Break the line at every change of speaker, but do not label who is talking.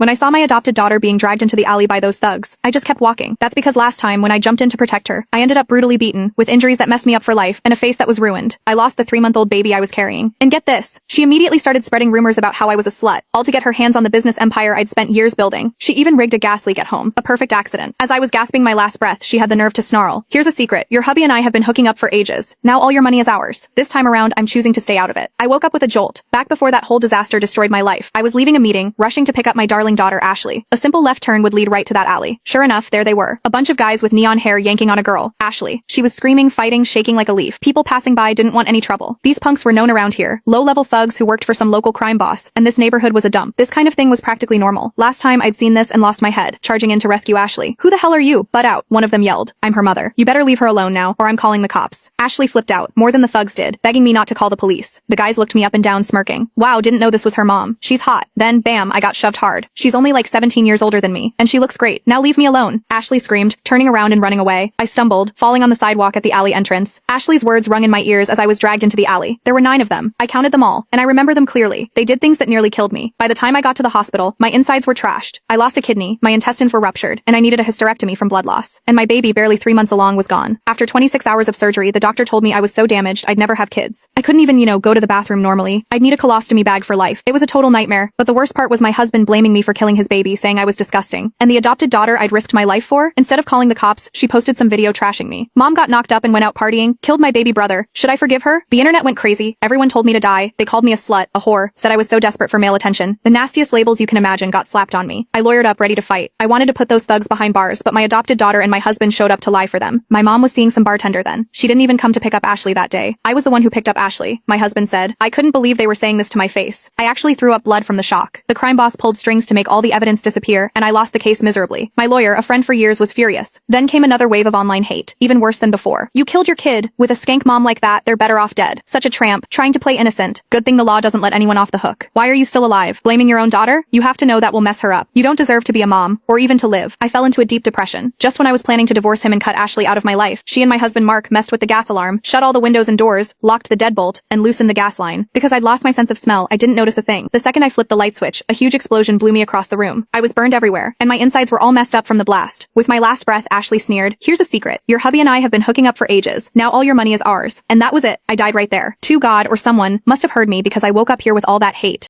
When I saw my adopted daughter being dragged into the alley by those thugs, I just kept walking. That's because last time when I jumped in to protect her, I ended up brutally beaten, with injuries that messed me up for life, and a face that was ruined. I lost the 3-month-old baby I was carrying. And get this, she immediately started spreading rumors about how I was a slut, all to get her hands on the business empire I'd spent years building. She even rigged a gas leak at home, a perfect accident. As I was gasping my last breath, she had the nerve to snarl, "Here's a secret, your hubby and I have been hooking up for ages. Now all your money is ours. This time around, I'm choosing to stay out of it." I woke up with a jolt. Back before that whole disaster destroyed my life, I was leaving a meeting, rushing to pick up my darling daughter Ashley. A simple left turn would lead right to that alley. Sure enough, there they were. A bunch of guys with neon hair yanking on a girl, Ashley. She was screaming, fighting, shaking like a leaf. People passing by didn't want any trouble. These punks were known around here. Low-level thugs who worked for some local crime boss, and this neighborhood was a dump. This kind of thing was practically normal. Last time I'd seen this and lost my head, charging in to rescue Ashley. "Who the hell are you? Butt out," one of them yelled. "I'm her mother. You better leave her alone now, or I'm calling the cops." Ashley flipped out, more than the thugs did, begging me not to call the police. The guys looked me up and down smirking. Wow, didn't know this was her mom. She's hot. Then, bam, I got shoved hard. She's only like 17 years older than me, and she looks great. Now leave me alone. Ashley screamed, turning around and running away. I stumbled, falling on the sidewalk at the alley entrance. Ashley's words rung in my ears as I was dragged into the alley. There were 9 of them. I counted them all, and I remember them clearly. They did things that nearly killed me. By the time I got to the hospital, my insides were trashed. I lost a kidney, my intestines were ruptured, and I needed a hysterectomy from blood loss. And my baby, barely 3 months along, was gone. After 26 hours of surgery, the doctor told me I was so damaged I'd never have kids. I couldn't even, go to the bathroom normally. I'd need a colostomy bag for life. It was a total nightmare, but the worst part was my husband blaming me for killing his baby, saying I was disgusting. And the adopted daughter I'd risked my life for? Instead of calling the cops, she posted some video trashing me. Mom got knocked up and went out partying, killed my baby brother. Should I forgive her? The internet went crazy. Everyone told me to die. They called me a slut, a whore, said I was so desperate for male attention. The nastiest labels you can imagine got slapped on me. I lawyered up, ready to fight. I wanted to put those thugs behind bars, but my adopted daughter and my husband showed up to lie for them. My mom was seeing some bartender then. She didn't even come to pick up Ashley that day. I was the one who picked up Ashley, my husband said. I couldn't believe they were saying this to my face. I actually threw up blood from the shock. The crime boss pulled strings to make all the evidence disappear, and I lost the case miserably. My lawyer, a friend for years, was furious. Then came another wave of online hate, even worse than before. "You killed your kid. With a skank mom like that, they're better off dead. Such a tramp, trying to play innocent. Good thing the law doesn't let anyone off the hook. Why are you still alive? Blaming your own daughter? You have to know that will mess her up. You don't deserve to be a mom, or even to live." I fell into a deep depression. Just when I was planning to divorce him and cut Ashley out of my life, she and my husband Mark messed with the gas alarm, shut all the windows and doors, locked the deadbolt, and loosened the gas line. Because I'd lost my sense of smell, I didn't notice a thing. The second I flipped the light switch, a huge explosion blew me across the room. I was burned everywhere, and my insides were all messed up from the blast. With my last breath, Ashley sneered, "Here's a secret. Your hubby and I have been hooking up for ages. Now all your money is ours." And that was it. I died right there. To God or someone must have heard me because I woke up here with all that hate.